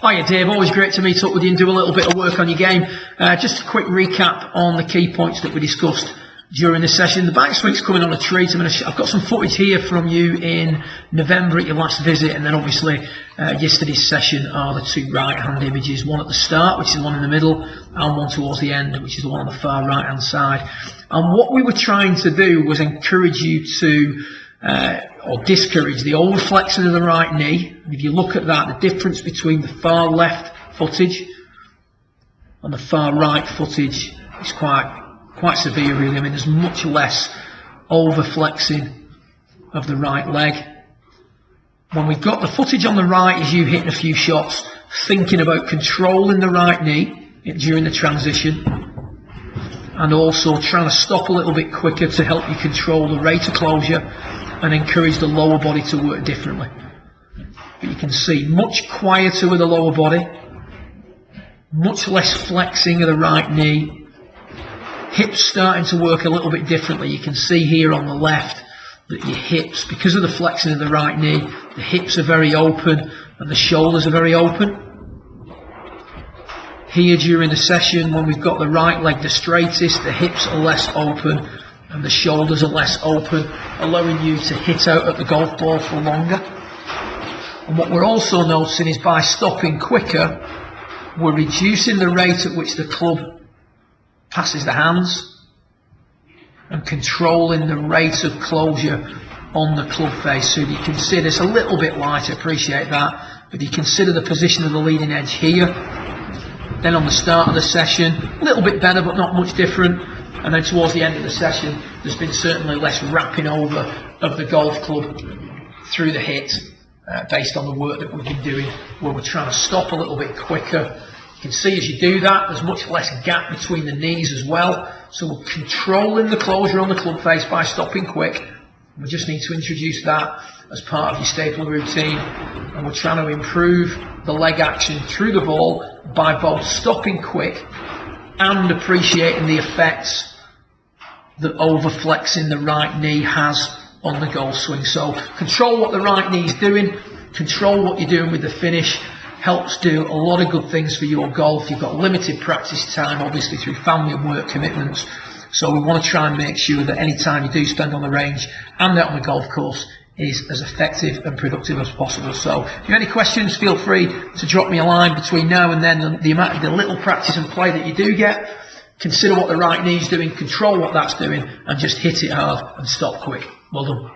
Hiya Dave, always great to meet up with you and do a little bit of work on your game. Just a quick recap on the key points that we discussed during the session. The backswing's coming on a treat. I've got some footage here from you in November at your last visit, and then obviously yesterday's session are the two right-hand images, one at the start, which is the one in the middle, and one towards the end, which is the one on the far right-hand side. And what we were trying to do was encourage you to or discourage the overflexing of the right knee. And if you look at that, the difference between the far left footage and the far right footage is quite severe, really. I mean, there's much less overflexing of the right leg. When we've got the footage on the right is you hitting a few shots, thinking about controlling the right knee during the transition, and also trying to stop a little bit quicker to help you control the rate of closure and encourage the lower body to work differently. But you can see much quieter with the lower body, much less flexing of the right knee, hips starting to work a little bit differently. You can see here on the left that your hips, because of the flexing of the right knee, the hips are very open and the shoulders are very open. Here during the session, when we've got the right leg the straightest, the hips are less open and the shoulders are less open, allowing you to hit out at the golf ball for longer. And what we're also noticing is by stopping quicker, we're reducing the rate at which the club passes the hands and controlling the rate of closure on the club face. So if you consider, it's a little bit lighter, appreciate that, but if you consider the position of the leading edge here, then on the start of the session, a little bit better but not much different. And then towards the end of the session, there's been certainly less wrapping over of the golf club through the hit based on the work that we've been doing, where we're trying to stop a little bit quicker. You can see as you do that, there's much less gap between the knees as well. So we're controlling the closure on the club face by stopping quick. We just need to introduce that as part of your staple routine. And we're trying to improve the leg action through the ball by both stopping quick and appreciating the effects that overflexing the right knee has on the golf swing. So control what the right knee is doing, control what you're doing with the finish, helps do a lot of good things for your golf. You've got limited practice time, obviously through family and work commitments. So we want to try and make sure that any time you do spend on the range and out on the golf course is as effective and productive as possible. So if you have any questions, feel free to drop me a line between now and then. The little practice and play that you do get, consider what the right knee is doing, control what that's doing, and just hit it hard and stop quick. Well done.